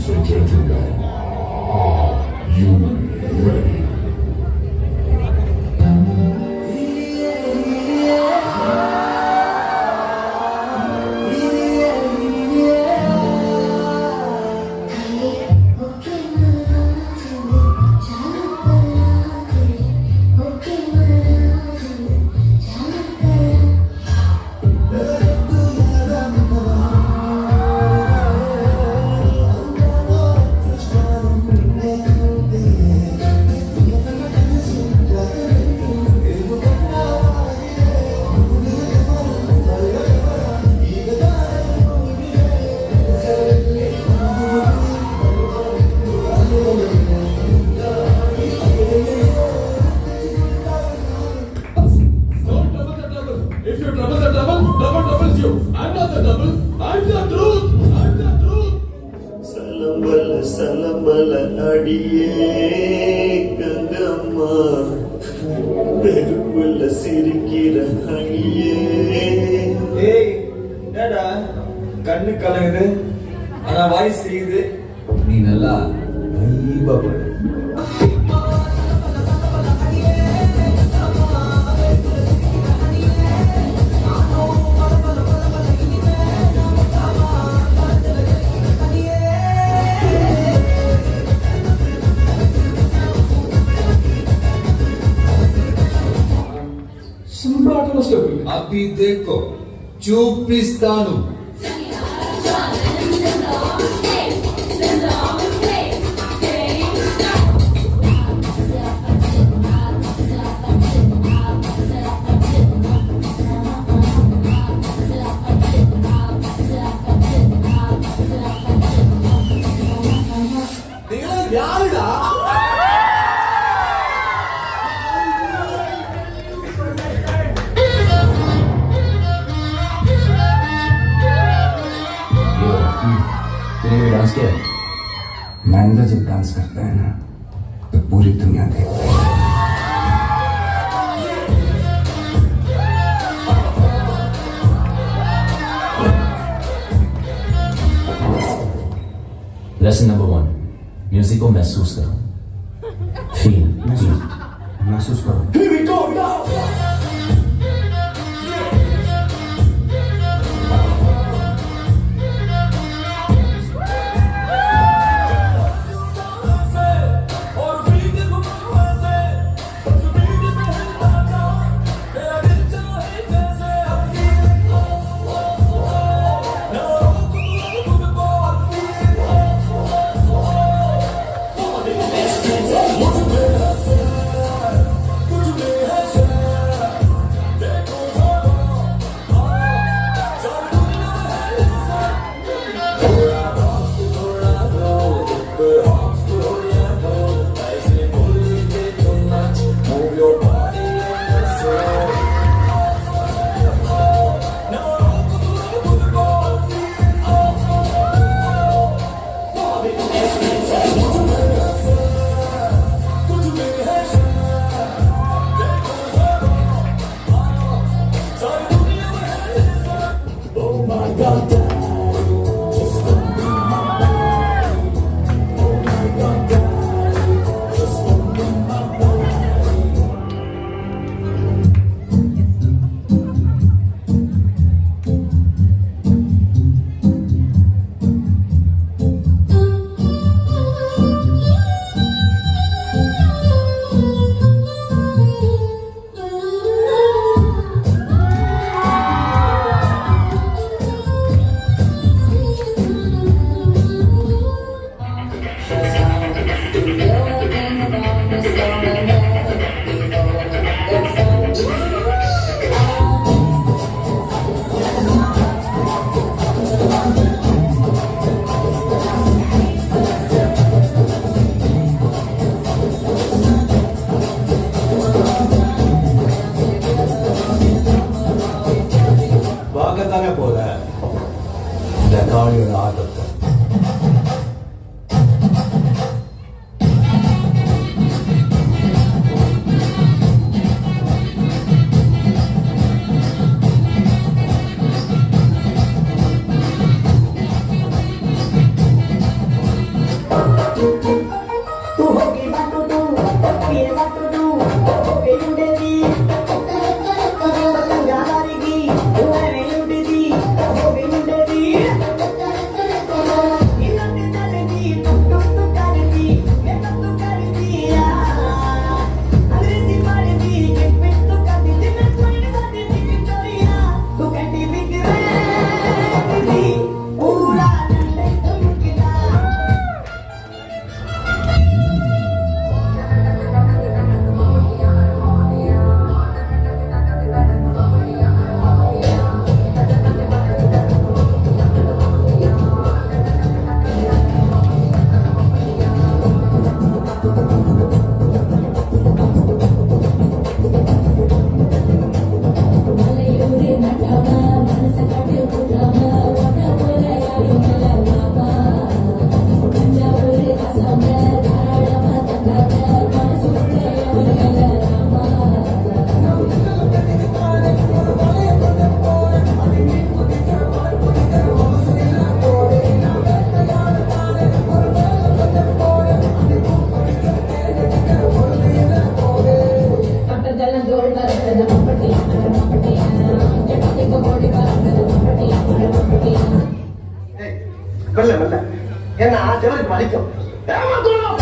Ladies and gentlemen, are you ready? If your trouble the double, double doubles you. I'm not the double. I'm the truth. I'm the truth. சலமல அடியே கங்கம்மா பெருவுல சிரிக்கிற அணியே. ஏய் என்னடா கண்ணு கலங்குது ஆனா வாய் சிரிக்குது. நீ நல்லா வைபா பாடு. अभी देखो చూపిస్తాను. யாருடா? तेरे डांस किया महेंद्र जब डांस करता है ना तो पूरी दुनिया देखती है. लेसन नंबर 1 म्यूजिक को महसूस करो. फील महसूस करो. Here we go now. வெள்ள வெள்ள ஏன்னா ஜனக்கு வலிக்கும் ஏமாத்தணும்.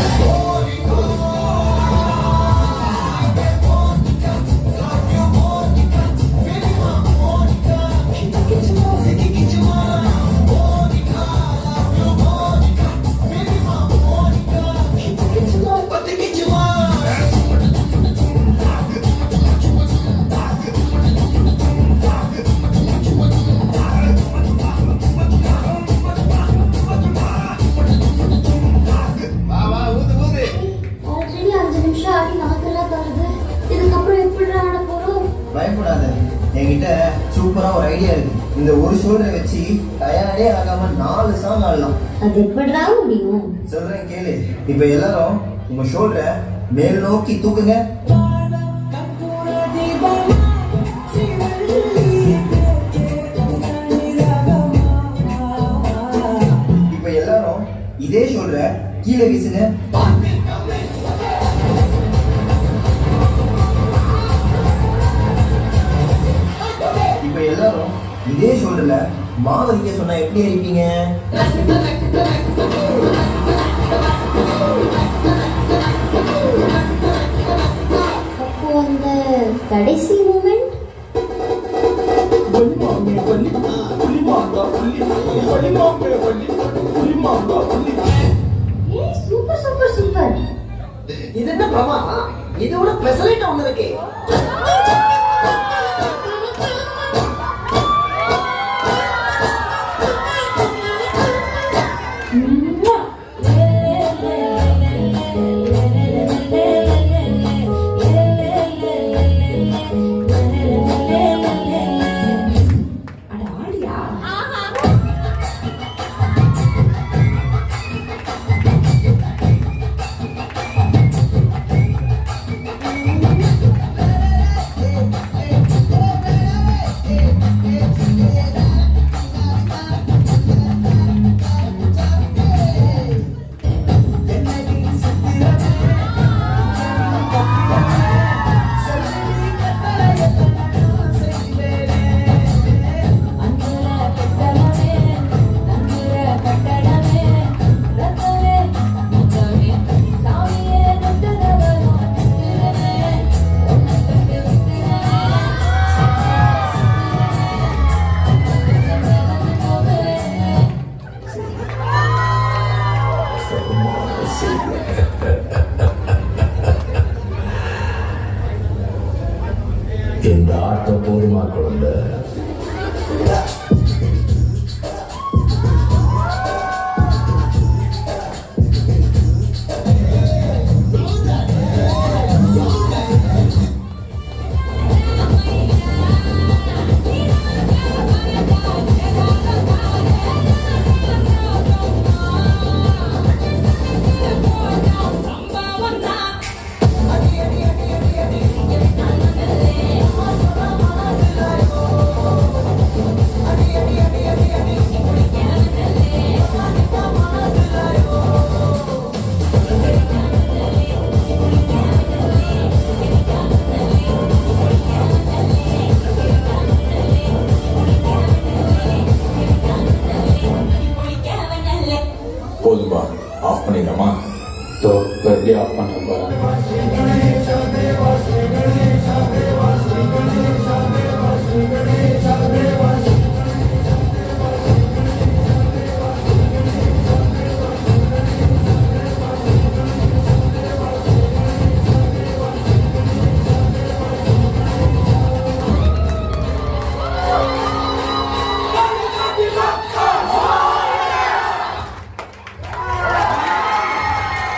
ஆல்ரெடி 5 நிமிஷம் ஆடி நமக்கெல்லாம் தருது. இதுக்கப்புறம் எப்படி ஆட போறோம்? பயப்படாத, என்கிட்ட சூப்பரா ஒரு ஐடியா இருக்கு. இந்த ஒரு ஷோல்டரை வச்சு டயர்டே ஆகாம 4 சாங் ஆடலாம். அது எப்படிடா முடியும்? சொல்றேன் கேளு. இப்ப எல்லாரும் உங்க ஷோல்டரை மேல் நோக்கி தூக்குங்க. இப்ப எல்லாரும் இதே ஷோல்டரை கீழே வீசுங்க. இப்ப எல்லாரும் இதே ஷோல்டர்ல மாவரிக்க சொன்னா எப்படி அடிப்பீங்க? அப்போ அந்த கடைசி மூமெண்ட் சூப்பர் சூப்பர் சூப்பர். இது என்ன பிரமா? இதோட பெசலைட் ஒண்ணு இருக்கு. இந்த ஆட்டம் போதுமா குழந்தை? போதும்பா, ஆஃப் பண்ணிடலாமா? ஸோ எப்படி ஆஃப் பண்ண போகிறேன்?